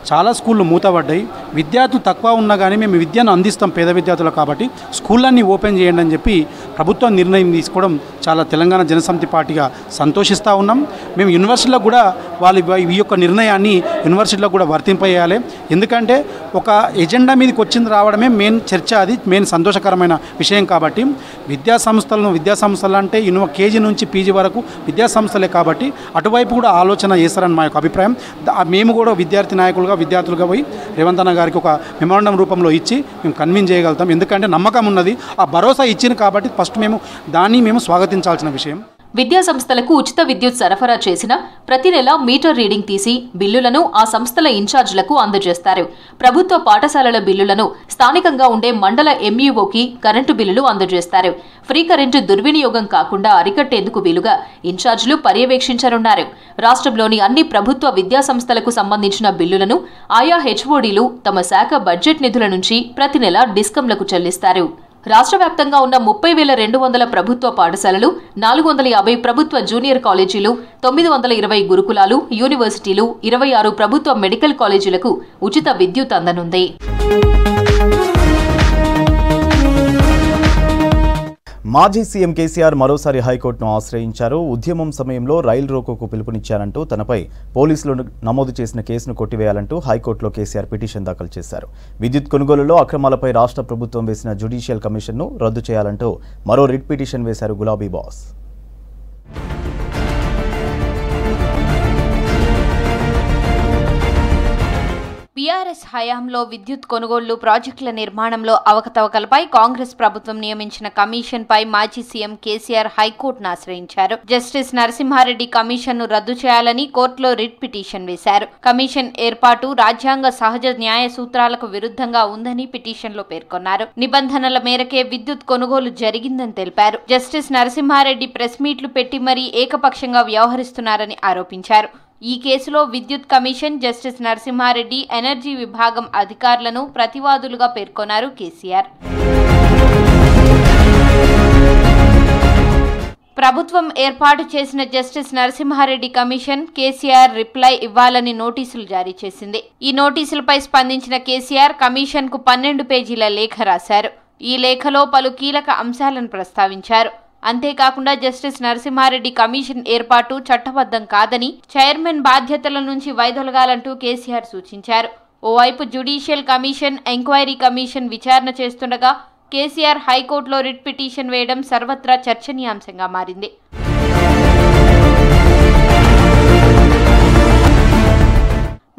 చాలా స్కూళ్ళు మూతపడ్డాయి, విద్యార్థులు తక్కువ ఉన్నా కానీ మేము విద్యను అందిస్తాం పేద విద్యార్థులు, కాబట్టి స్కూళ్ళన్నీ ఓపెన్ చేయండి అని చెప్పి ప్రభుత్వం నిర్ణయం తీసుకోవడం చాలా తెలంగాణ జనసమితి పార్టీగా సంతోషిస్తూ ఉన్నాం. మేము యూనివర్సిటీలకు కూడా ఈ యొక్క నిర్ణయాన్ని యూనివర్సిటీలకు కూడా వర్తింపజేయాలి. ఎందుకంటే ఒక ఎజెండా మీదకి వచ్చింది రావడమే మెయిన్ చర్చ, అది మెయిన్ సంతోషకరమైన విషయం. కాబట్టి విద్యాసంస్థలు అంటే కేజీ నుంచి పీజీ వరకు విద్యాసంస్థలే కాబట్టి అటువైపు కూడా ఆలోచన చేస్తారని మా యొక్క అభిప్రాయం. మేము కూడా విద్యార్థి నాయకులుగా విద్యార్థులుగా పోయి రేవంత్ అన్న గారికి ఒక మెమోరాండం రూపంలో ఇచ్చి మేము కన్విన్స్ చేయగలుగుతాం. ఎందుకంటే నమ్మకం ఉన్నది, ఆ భరోసా ఇచ్చింది కాబట్టి ఫస్ట్ మేము దాన్ని స్వాగతించాల్సిన విషయం. విద్యా సంస్థలకు ఉచిత విద్యుత్ సరఫరా చేసిన ప్రతి నెల మీటర్ రీడింగ్ తీసి బిల్లులను ఆ సంస్థల ఇన్ఛార్జీలకు అందజేస్తారు. ప్రభుత్వ పాఠశాలల బిల్లులను స్థానికంగా ఉండే మండల ఎంఈఓకి కరెంటు బిల్లులు అందజేస్తారు. ఫ్రీ కరెంటు దుర్వినియోగం కాకుండా అరికట్టేందుకు వీలుగా ఇన్ఛార్జీలు పర్యవేక్షించనున్నారు. రాష్ట్రంలోని అన్ని ప్రభుత్వ విద్యా సంస్థలకు సంబంధించిన బిల్లులను ఆయా హెచ్ఓడీలు తమ శాఖ బడ్జెట్ నిధుల నుంచి ప్రతి నెల డిస్కంలకు చెల్లిస్తారు. రాష్ట్ర వ్యాప్తంగా ఉన్న 30,200 ప్రభుత్వ పాఠశాలలు, 450 ప్రభుత్వ జూనియర్ కాలేజీలు, 920 గురుకులాలు, యూనివర్సిటీలు, 26 ప్రభుత్వ మెడికల్ కాలేజీలకు ఉచిత విద్యుత్ అందనుంది. మాజీ సీఎం కేసీఆర్ మరోసారి హైకోర్టును ఆశ్రయించారు. ఉద్యమం సమయంలో రైలు రోకోకు పిలుపునిచ్చారంటూ తనపై పోలీసులు నమోదు చేసిన కేసును కొట్టివేయాలంటూ హైకోర్టులో కేసీఆర్ పిటిషన్ దాఖలు చేశారు. విద్యుత్ కొనుగోలులో అక్రమాలపై రాష్ట్ర ప్రభుత్వం వేసిన జ్యుడిషియల్ కమిషన్ను రద్దు చేయాలంటూ మరో రిట్ పిటిషన్ వేశారు గులాబీ బాస్. బీఆర్ఎస్ హయాంలో విద్యుత్ కొనుగోళ్లు, ప్రాజెక్టుల నిర్మాణంలో అవకతవకలపై కాంగ్రెస్ ప్రభుత్వం నియమించిన కమిషన్పై మాజీ సీఎం కేసీఆర్ హైకోర్టును ఆశ్రయించారు. జస్టిస్ నరసింహారెడ్డి కమిషన్ను రద్దు చేయాలని కోర్టులో రిట్ పిటిషన్ వేశారు. కమిషన్ ఏర్పాటు రాజ్యాంగ సహజ న్యాయ సూత్రాలకు విరుద్ధంగా ఉందని పిటిషన్లో పేర్కొన్నారు. నిబంధనల మేరకే విద్యుత్ కొనుగోలు జరిగిందని తెలిపారు. జస్టిస్ నరసింహారెడ్డి ప్రెస్ మీట్లు పెట్టి మరీ ఏకపక్షంగా వ్యవహరిస్తున్నారని ఆరోపించారు. ఈ కేసులో విద్యుత్ కమిషన్, జస్టిస్ నరసింహారెడ్డి, ఎనర్జీ విభాగం అధికారులను ప్రతివాదులుగా పేర్కొన్నారు కేసీఆర్. ప్రభుత్వం ఏర్పాటు చేసిన justice Narasimha Reddy commission KCR reply ఇవ్వాలని నోటీసులు జారీ చేసింది. ఈ నోటీసులపై స్పందించిన కేసీఆర్ కమిషన్కు 12 పేజీల లేఖ రాశారు. ఈ లేఖలో పలు కీలక అంశాలను ప్రస్తావించారు. అంతేకాకుండా జస్టిస్ నరసింహారెడ్డి కమిషన్ ఏర్పాటు చట్టబద్ధం కాదని, చైర్మన్ బాధ్యతల నుంచి వైదొలగాలంటూ కేసీఆర్ సూచించారు. ఓవైపు జ్యుడిషియల్ కమిషన్, ఎంక్వైరీ కమిషన్ విచారణ చేస్తుండగా కేసీఆర్ హైకోర్టులో రిట్ పిటిషన్ వేయడం సర్వత్రా చర్చనీయాంశంగా మారింది.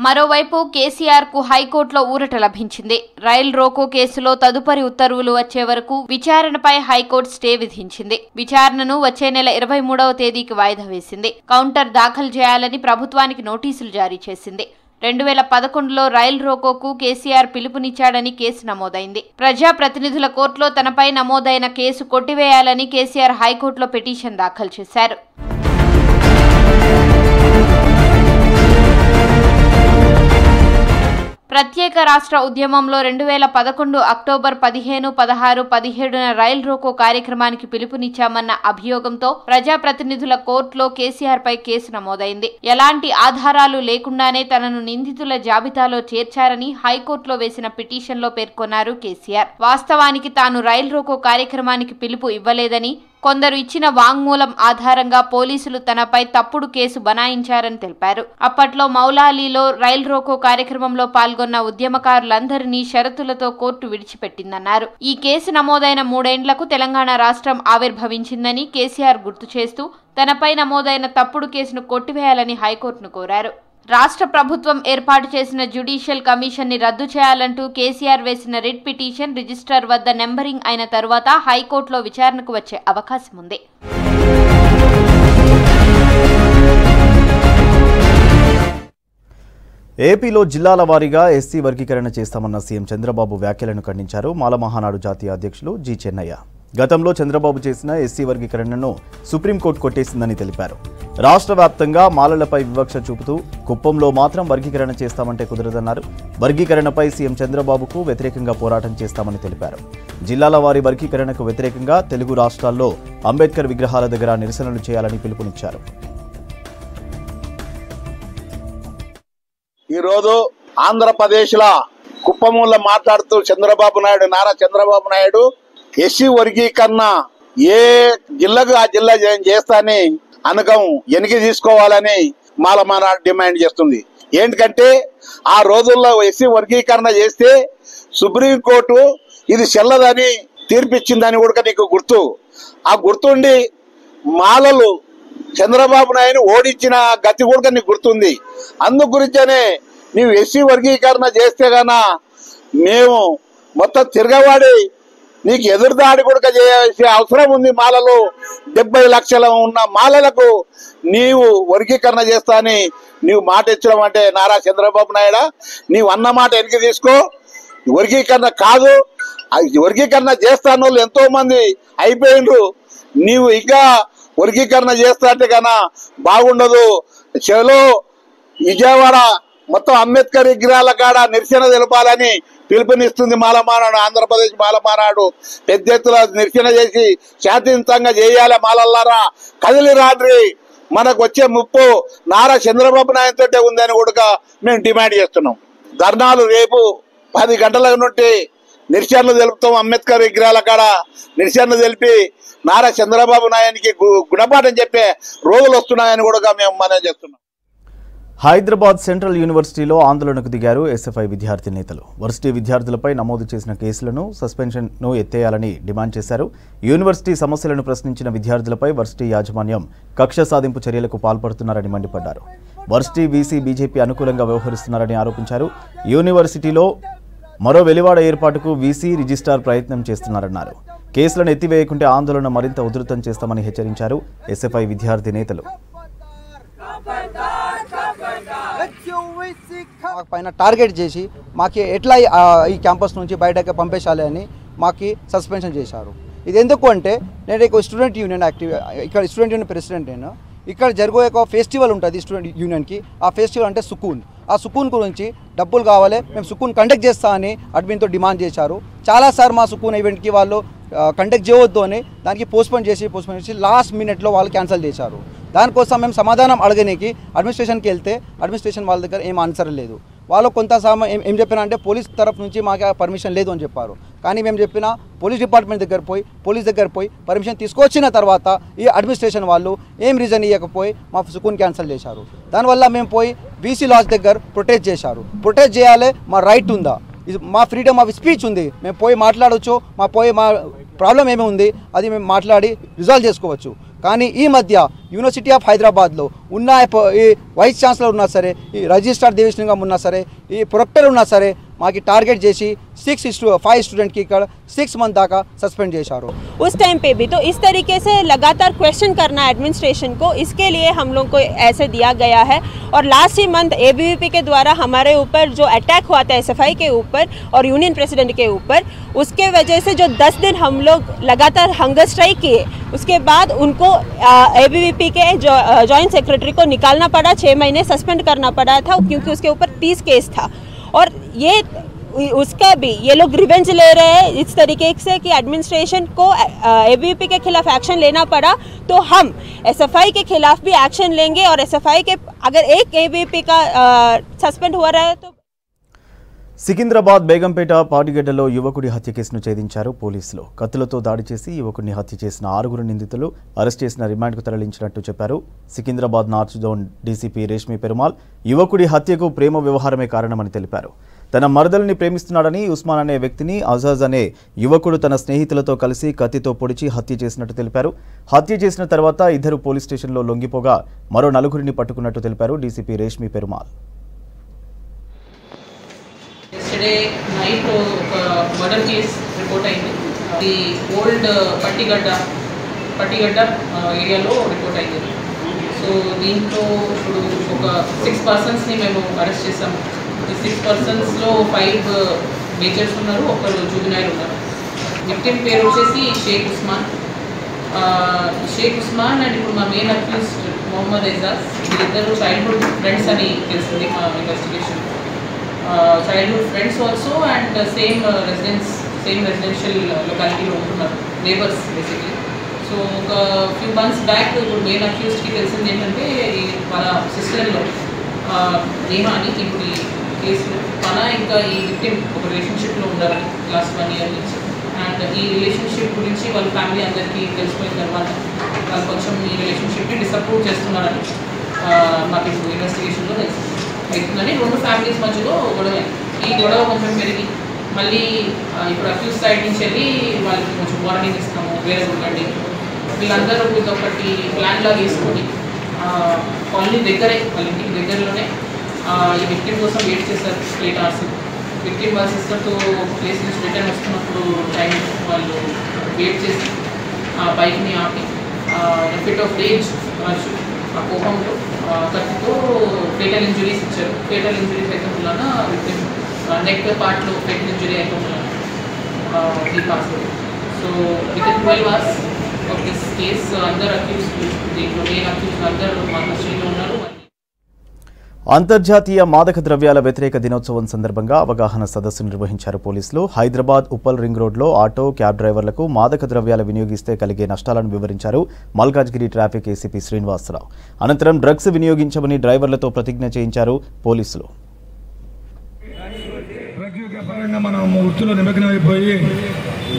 మరోవైపు కేసీఆర్ కు హైకోర్టులో ఊరట లభించింది. రైల్ రోకో కేసులో తదుపరి ఉత్తర్వులు వచ్చే వరకు విచారణపై హైకోర్టు స్టే విధించింది. విచారణను వచ్చే నెల 23వ తేదీకి వాయిదా వేసింది. కౌంటర్ దాఖలు చేయాలని ప్రభుత్వానికి నోటీసులు జారీ చేసింది. 2011లో రైల్ రోకోకు కేసీఆర్ పిలుపునిచ్చాడని కేసు నమోదైంది. ప్రజాప్రతినిధుల కోర్టులో తనపై నమోదైన కేసు కొట్టివేయాలని కేసీఆర్ హైకోర్టులో పిటిషన్ దాఖలు చేశారు. ప్రత్యేక రాష్ట్ర ఉద్యమంలో 2011 అక్టోబర్ 15, 16, 17న రైల్ రోకో కార్యక్రమానికి పిలుపునిచ్చామన్న అభియోగంతో ప్రజాప్రతినిధుల కోర్టులో కేసీఆర్ పై కేసు నమోదైంది. ఎలాంటి ఆధారాలు లేకుండానే తనను నిందితుల జాబితాలో చేర్చారని హైకోర్టులో వేసిన పిటిషన్లో పేర్కొన్నారు కేసీఆర్. వాస్తవానికి తాను రైల్ రోకో కార్యక్రమానికి పిలుపు ఇవ్వలేదని, కొందరు ఇచ్చిన వాంగ్మూలం ఆధారంగా పోలీసులు తనపై తప్పుడు కేసు బనాయించారని తెలిపారు. అప్పట్లో మౌలాలీలో రైల్ రోకో కార్యక్రమంలో పాల్గొన్న ఉద్యమకారులందరినీ షరతులతో కోర్టు విడిచిపెట్టిందన్నారు. ఈ కేసు నమోదైన 3 ఏళ్లకు తెలంగాణ రాష్ట్రం ఆవిర్భవించిందని కేసీఆర్ గుర్తు చేస్తూ తనపై నమోదైన తప్పుడు కేసును కొట్టివేయాలని హైకోర్టును కోరారు. రాష్ట్ర ప్రభుత్వం ఏర్పాటు చేసిన జ్యుడిషియల్ కమిషన్ ని రద్దు చేయాలంటూ కేసీఆర్ వేసిన రిట్ పిటిషన్ రిజిస్ట్రార్ వద్ద నెంబరింగ్ అయిన తరువాత హైకోర్టులో విచారణకు వచ్చే అవకాశం ఉంది. ఏపీలో జిల్లాల వారీగా ఎస్సీ వర్గీకరణ చేస్తామన్న సీఎం చంద్రబాబు వ్యాఖ్యలను ఖండించారు మాల మహానాడు జాతీయ అధ్యక్షులు జి చెన్నయ్య. గతంలో చంద్రబాబు చేసిన ఎస్సీ వర్గీకరణను సుప్రీంకోర్టు కొట్టేసిందని తెలిపారు. రాష్ట్ర వ్యాప్తంగా మాలలపై వివక్ష చూపుతూ కుప్పంలో మాత్రం వర్గీకరణ చేస్తామంటే కుదరదన్నారు. వర్గీకరణపై సీఎం చంద్రబాబుకు వ్యతిరేకంగా పోరాటం చేస్తామని తెలిపారు. జిల్లాల వారీ వర్గీకరణకు వ్యతిరేకంగా తెలుగు రాష్ట్రాల్లో అంబేద్కర్ విగ్రహాల దగ్గర నిరసనలు చేయాలని పిలుపునిచ్చారు. ఈరోజు ఆంధ్రప్రదేశ్లో కుప్పంలో మాట్లాడుతూ నారా చంద్రబాబు నాయుడు ఎస్సీ వర్గీకరణ ఏ జిల్లాకు ఆ జిల్లా చేస్తాని అనకం వెనక్కి తీసుకోవాలని మాలమానాడు డిమాండ్ చేస్తుంది. ఏంటంటే ఆ రోజుల్లో ఎస్సీ వర్గీకరణ చేస్తే సుప్రీంకోర్టు ఇది చెల్లదని తీర్పిచ్చిందని కూడా నీకు గుర్తు. ఆ గుర్తుండి మాలలు చంద్రబాబు నాయుడు ఓడించిన గతి కూడా నీకు గుర్తుంది. అందు గురించనే నీవు ఎస్సీ వర్గీకరణ చేస్తే గాన మేము మొత్తం తిరగవాడి నీకు ఎదురుదాడి కూడా చేసే అవసరం ఉంది. మాలలు 70 లక్షల ఉన్న మాలలకు నీవు వర్గీకరణ చేస్తా అని నీవు మాట ఇచ్చడం అంటే నారా చంద్రబాబు నాయుడు నీవు అన్న మాట వెనక్కి తీసుకో. వర్గీకరణ కాదు, వర్గీకరణ చేస్తాను వాళ్ళు ఎంతో మంది అయిపోయిండ్రు. నీవు ఇంకా వర్గీకరణ చేస్తా అంటే కన్నా బాగుండదు. చెలో విజయవాడ మొత్తం అంబేద్కర్ విగ్రహాల కాడ నిరసన తెలపాలని పిలుపునిస్తుంది మాలమానాడు. ఆంధ్రప్రదేశ్ మాలమానాడు పెద్ద ఎత్తున నిరసన చేసి శాంతియుతంగా చేయాలి. మాలల్లారా కదిలి రాత్రి మనకు వచ్చే ముప్పు నారా చంద్రబాబు నాయుడు తోటే ఉందని కూడా మేము డిమాండ్ చేస్తున్నాం. ధర్నాలు రేపు 10 గంటల నుండి నిరసనలు తెలుపుతాం. అంబేద్కర్ విగ్రహాల కాడ నిరసనలు తెలిపి నారా చంద్రబాబు నాయుడికి గుణపాఠం చెప్పే రోజులు వస్తున్నాయని కూడా మేము మనం చేస్తున్నాం. హైదరాబాద్ సెంట్రల్ యూనివర్సిటీలో ఆందోళనకు దిగారు ఎస్ఎఫ్ఐ విద్యార్థి నేతలు. వర్సిటీ విద్యార్థులపై నమోదు చేసిన కేసులను సస్పెన్షన్ను ఎత్తేయాలని డిమాండ్ చేశారు. యూనివర్సిటీ సమస్యలను ప్రశ్నించిన విద్యార్థులపై వర్సిటీ యాజమాన్యం కక్ష సాధింపు చర్యలకు పాల్పడుతున్నారని మండిపడ్డారు. వర్సిటీ వీసీ బీజేపీ అనుకూలంగా వ్యవహరిస్తున్నారని ఆరోపించారు. యూనివర్సిటీలో మరో వెలివాడ ఏర్పాటుకు వీసీ రిజిస్ట్రార్ ప్రయత్నం చేస్తున్నారన్నారు. కేసులను ఎత్తివేయకుంటే ఆందోళన మరింత ఉధృతం చేస్తామని హెచ్చరించారు ఎస్ఎఫ్ఐ విద్యార్థి నేతలు. పైన టార్గెట్ చేసి మాకు ఎట్లా ఈ క్యాంపస్ నుంచి బయటకు పంపేశాలి అని మాకు సస్పెన్షన్ చేశారు. ఇది ఎందుకు అంటే నేను ఒక స్టూడెంట్ యూనియన్ యాక్టివ్, ఇక్కడ స్టూడెంట్ యూనియన్ ప్రెసిడెంట్. నేను ఇక్కడ జరిగే ఒక ఫెస్టివల్ ఉంటుంది స్టూడెంట్ యూనియన్కి. ఆ ఫెస్టివల్ అంటే సుకూన్. ఆ సుకూన్ గురించి డబ్బులు కావాలి, మేము సుకూన్ కండక్ట్ చేస్తా అని అడ్మిన్తో డిమాండ్ చేశారు. చాలాసార్లు మా సుకూన్ ఈవెంట్కి వాళ్ళు కండక్ట్ చేయవద్దు అని దానికి పోస్ట్పోన్ చేసి లాస్ట్ మినిట్లో వాళ్ళు క్యాన్సిల్ చేశారు. దానికోసం మేము సమాధానం అడగడానికి అడ్మినిస్ట్రేషన్కి వెళ్తే అడ్మినిస్ట్రేషన్ వాళ్ళ దగ్గర ఏం ఆన్సర్ లేదు. వాళ్ళు కొంత ఏం చెప్పినా అంటే పోలీస్ తరఫు నుంచి మాకు పర్మిషన్ లేదు అని చెప్పారు. కానీ మేము చెప్పిన పోలీస్ డిపార్ట్మెంట్ దగ్గర పోయి పర్మిషన్ తీసుకొచ్చిన తర్వాత ఈ అడ్మినిస్ట్రేషన్ వాళ్ళు ఏం రీజన్ ఇవ్వకపోయి మా సుకూన్ క్యాన్సిల్ చేశారు. దానివల్ల మేము పోయి బీసీ లాస్ దగ్గర ప్రొటెస్ట్ చేశారు. ప్రొటెస్ట్ చేయాలి, మా రైట్ ఉందా, ఇది మా ఫ్రీడమ్ ఆఫ్ స్పీచ్ ఉంది, మేము పోయి మాట్లాడవచ్చు, మా ప్రాబ్లం ఏమి ఉంది అది మేము మాట్లాడి రిజాల్వ్ చేసుకోవచ్చు. కానీ ఈ మధ్య యూనివర్సిటీ ఆఫ్ హైదరాబాద్లో ఉన్న ఈ వైస్ ఛాన్సలర్ ఉన్నా సరే, ఈ రిజిస్ట్రార్ దేవసింగం ఉన్నా సరే, ఈ ప్రొక్టర్ ఉన్నా సరే మాకు టార్गेट చేసి 5 स्टूडेंट की 6 मंथ तक सस्पेंड చేశారు. उस टाइम पे भी तो इस तरीके से लगातार क्वेश्चन करना एडमिनिस्ट्रेशन को, इसके लिए हम लोग को ऐसे दिया गया है. और लास्ट ही मंथ एबीवीपी के द्वारा हमारे ऊपर जो अटैक हुआ था एसएफआई के ऊपर और यूनियन प्रेसिडेंट के ऊपर, उसके वजह से जो 10 दिन हम लोग लगातार हंगर स्ट्राइक किए, उसके बाद उनको एबीवीपी के जो जॉइंट सेक्रेटरी को निकालना पड़ा, 6 महीने सस्पेंड करना पड़ा था क्योंकि उसके ऊपर 30 केस था. और ये उसका भी ये लोग रिवेंज ले रहे हैं इस तरीके से कि एडमिनिस्ट्रेशन को एबीवीपी के खिलाफ एक्शन लेना पड़ा तो हम एसएफआई के खिलाफ भी एक्शन लेंगे. और एसएफआई के अगर एक एबीवीपी का सस्पेंड हुआ रहा है तो. సికింద్రాబాద్ బేగంపేట పాటిగడ్డలో యువకుడి హత్య కేసును ఛేదించారు పోలీసులు. కత్తులతో దాడి చేసి యువకుడిని హత్య చేసిన 6 నిందితులు అరెస్ట్ చేసిన రిమాండ్కు తరలించినట్టు చెప్పారు Secunderabad north zone DCP Reshmi Perumal. యువకుడి హత్యకు ప్రేమ వ్యవహారమే కారణమని తెలిపారు. తన మరదల్ని ప్రేమిస్తున్నాడని ఉస్మాన్ అనే వ్యక్తిని అజాజ్ అనే యువకుడు తన స్నేహితులతో కలిసి కత్తితో పొడిచి హత్య చేసినట్టు తెలిపారు. హత్య చేసిన తర్వాత ఇద్దరు పోలీస్ స్టేషన్లో లొంగిపోగా మరో 4 పట్టుకున్నట్టు తెలిపారు DCP Reshmi Perumal. yesterday night ఒక మర్డర్ కేస్ రిపోర్ట్ అయింది. ఇది ఓల్డ్ పట్టిగడ్డ ఏరియాలో రిపోర్ట్ అయింది. సో దీంట్లో ఇప్పుడు ఒక 6 పర్సన్స్ని మేము అరెస్ట్ చేసాము. ఈ 6 పర్సన్స్లో 5 మేజర్స్ ఉన్నారు, ఒకరు జూనియర్ ఉన్నారు. విక్టిమ్ పేరు వచ్చేసి షేక్ ఉస్మాన్ అండ్ ఇప్పుడు మా మెయిన్ అక్యూజ్డ్ మొహమ్మద్ ఎజాజ్. వీరిద్దరు చైల్డ్హుడ్ ఫ్రెండ్స్ అని తెలిసింది మా investigation. Childhood friends also and same residential లొకాలిటీలో ఉంటున్నారు, నేబర్స్ బేసిక్లీ. సో ఒక ఫ్యూ మంత్స్ బ్యాక్ ఇప్పుడు మెయిన్ అక్యూజ్డ్కి తెలిసింది ఏంటంటే మన సిస్టర్లో నేహా అని ఇప్పుడు ఈ కేసులో మన ఇంకా ఈ విక్టిమ్ ఒక రిలేషన్షిప్లో ఉండాలని లాస్ట్ 1 year నుంచి. అండ్ ఈ రిలేషన్షిప్ గురించి వాళ్ళ ఫ్యామిలీ అందరికీ తెలిసిపోయిన తర్వాత వాళ్ళు కొంచెం ఈ రిలేషన్షిప్ని డిసప్రూవ్ చేస్తున్నారని మాకు ఇప్పుడు ఇన్వెస్టిగేషన్లో తెలిసింది. అవుతుందని 2 ఫ్యామిలీస్ మధ్యలో గొడవ. ఈ గొడవ కొంచెం పెరిగి మళ్ళీ ఇప్పుడు అక్యూజ్ సైడ్ నుంచి వెళ్ళి వాళ్ళకి కొంచెం వార్నింగ్ ఇస్తాము, వేరే ఉండండి. వీళ్ళందరూ ఒకటి ప్లాన్ లాగా వేసుకొని కాలనీ దగ్గరే, వాళ్ళ ఇంటికి దగ్గరలోనే ఈ విక్టిమ్ కోసం వెయిట్ చేస్తారు 8 hours. విక్టిమ్ వాళ్ళ సిస్టర్తో ప్లేస్ నుంచి రిటర్న్ వస్తున్నప్పుడు టైం వాళ్ళు వెయిట్ చేసి ఆ బైక్ని ఆపి ఫిట్ ఆఫ్ రేజ్ ఆ కోపంలో కత్తితో ఫేటల్ ఇంజురీస్ ఇచ్చారు. ఫేటల్ ఇంజురీస్ అయితే వలన విక్టిమ్ నెక్ పార్ట్లో ఫేటల్ ఇంజురీ అయితే వలన ఈ pass. So within 12 hours of this case అందరు అక్యూజ్డ్, దీంట్లో మెయిన్ అక్యూజ్డ్ అందరూ మా కస్టడీలో ఉన్నారు. అంతర్జాతీయ మాదక ద్రవ్యాల వ్యతిరేక దినోత్సవం సందర్భంగా అవగాహన సదస్సు నిర్వహించారు పోలీసులు. హైదరాబాద్ ఉప్పల్ రింగ్ రోడ్లో ఆటో, క్యాబ్ డ్రైవర్లకు మాదక ద్రవ్యాలు వినియోగిస్తే కలిగే నష్టాలను వివరించారు మల్కాజ్గిరి ట్రాఫిక్ ఏసీపీ శ్రీనివాసరావు. అనంతరం డ్రగ్స్ వినియోగించమని డ్రైవర్లతో ప్రతిజ్ఞ చేయించారు పోలీసులు. మనం వృత్తిలో నిమగ్నమైపోయి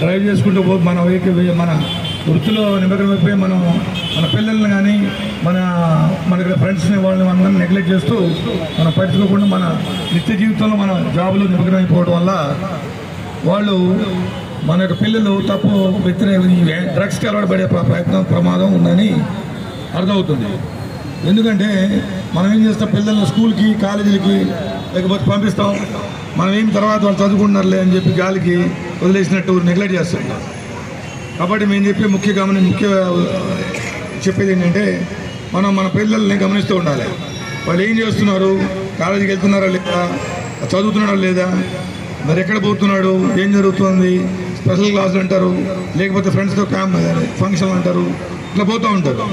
డ్రైవ్ చేసుకుంటూ మన వృత్తిలో నిమగ్నమైపోయి మన పిల్లల్ని కానీ మన ఫ్రెండ్స్ని వాళ్ళని అందరినీ నెగ్లెక్ట్ చేస్తూ మనం పట్టించుకోకుండా మన నిత్య జీవితంలో మన జాబులో నిమగ్నమైపోవడం వల్ల వాళ్ళు మన యొక్క పిల్లలు తప్పు డ్రగ్స్కి అలవాటు పడే ప్రమాదం ఉందని అర్థమవుతుంది. ఎందుకంటే మనం ఏం చేస్తాం, పిల్లల్ని స్కూల్కి కాలేజీలకి లేకపోతే పంపిస్తాం, మనం ఏం తర్వాత వాళ్ళు చదువుకుంటున్నారులే అని చెప్పి గాలికి వదిలేసినట్టు నెగ్లెక్ట్ చేస్తుంటాం. కాబట్టి మేము ముఖ్య చెప్పేది ఏంటంటే మన పిల్లల్ని గమనిస్తూ ఉండాలి. వాళ్ళు ఏం చేస్తున్నారు, కాలేజీకి వెళ్తున్నారా లేదా, చదువుతున్నాడా లేదా, మరి ఎక్కడ పోతున్నాడు, ఏం జరుగుతుంది, స్పెషల్ క్లాసులు అంటారు, లేకపోతే ఫ్రెండ్స్తో ఫంక్షన్లు అంటారు, ఇట్లా పోతూ ఉంటారు.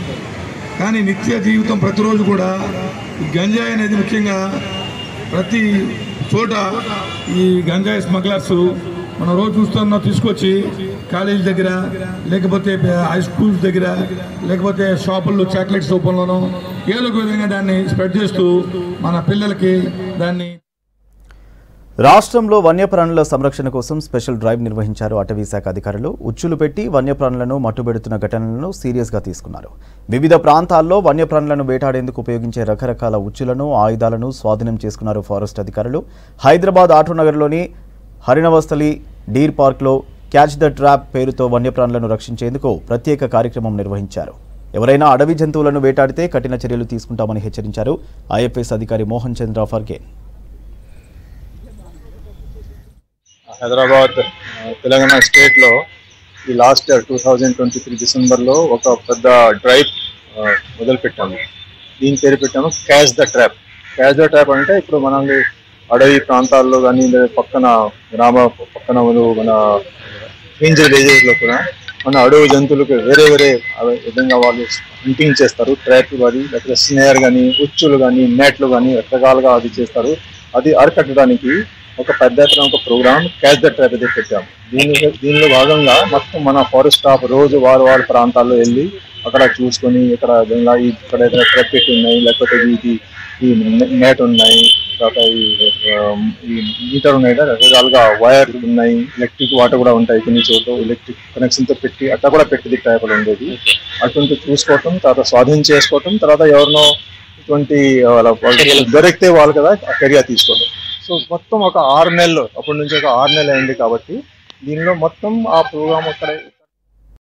కానీ నిత్య జీవితం ప్రతిరోజు కూడా ఈ గంజాయి అనేది ముఖ్యంగా ప్రతి చోట ఈ గంజాయి స్మగ్లర్స్ మనం రోజు చూస్తున్నా తీసుకొచ్చి కాలేజీ దగ్గర లేకపోతే హై స్కూల్స్ దగ్గర లేకపోతే షాపుల్లో చాక్లెట్స్ రూపంలోనో ఏదో ఒక విధంగా దాన్ని స్ప్రెడ్ చేస్తూ మన పిల్లలకి దాన్ని. రాష్ట్రంలో వన్యప్రాణుల సంరక్షణ కోసం స్పెషల్ డ్రైవ్ నిర్వహించారు అటవీ శాఖ అధికారులు. ఉచ్చులు పెట్టి వన్యప్రాణులను మట్టుబెడుతున్న ఘటనలను సీరియస్గా తీసుకున్నారు. వివిధ ప్రాంతాల్లో వన్యప్రాణులను వేటాడేందుకు ఉపయోగించే రకరకాల ఉచ్చులను, ఆయుధాలను స్వాధీనం చేసుకున్నారు ఫారెస్ట్ అధికారులు. హైదరాబాద్ ఆటోనగర్లోని హరినవస్థలి డీర్ పార్క్లో క్యాచ్ ద ట్రాప్ పేరుతో వన్యప్రాణులను రక్షించేందుకు ప్రత్యేక కార్యక్రమం నిర్వహించారు. ఎవరైనా అడవి జంతువులను వేటాడితే కఠిన చర్యలు తీసుకుంటామని హెచ్చరించారు ఐఎఫ్ఎస్ అధికారి మోహన్ చంద్ర ఫర్గే. హైదరాబాద్ తెలంగాణ స్టేట్లో ఈ లాస్ట్ ఇయర్ 2023 డిసెంబర్లో ఒక పెద్ద డ్రైవ్ మొదలుపెట్టాము. దీని పేరు పెట్టాము catch the trap. Catch the trap అంటే ఇప్పుడు మనల్ని అడవి ప్రాంతాల్లో కానీ పక్కన పక్కన మన రేంజర్ విలేజెస్లో కూడా మన అడవి జంతువులకు వేరే విధంగా వాళ్ళు హంటింగ్ చేస్తారు. ట్రాప్ కానీ లేకపోతే స్నేర్ కానీ ఉచ్చులు కానీ నెట్లు కానీ రకరకాలుగా అది చేస్తారు. అది అరికట్టడానికి ఒక పెద్ద ఎత్తున ఒక ప్రోగ్రామ్ క్యాచ్ ద ట్రాప్ అయితే పెట్టాము. దీనిలో భాగంగా మొత్తం మన ఫారెస్ట్ స్టాఫ్ రోజు వారి ప్రాంతాల్లో వెళ్ళి అక్కడ చూసుకొని ఇక్కడ ట్రాప్ పెట్టి ఉన్నాయి, లేకపోతే ఈ నెట్ ఉన్నాయి, తర్వాత ఈ మీటర్ ఉన్నాయి, రకరకాలుగా వైర్ ఉన్నాయి, ఎలక్ట్రిక్ వాటర్ కూడా ఉంటాయి, కొన్ని చోట్ల ఎలక్ట్రిక్ కనెక్షన్తో పెట్టి అట్లా కూడా పెట్టింది ట్రాప్లు ఉండేది. అటువంటి చూసుకోవటం, తర్వాత స్వాధీనం చేసుకోవటం, తర్వాత ఎవరినో ఇటువంటి దొరికితే వాళ్ళు కదా చర్య తీసుకోవడం. సో మొత్తం ఒక 6 నెలలు అప్పటి నుంచి ఒక 6 నెలలు అయింది. కాబట్టి దీనిలో మొత్తం ఆ ప్రోగ్రామ్ అక్కడ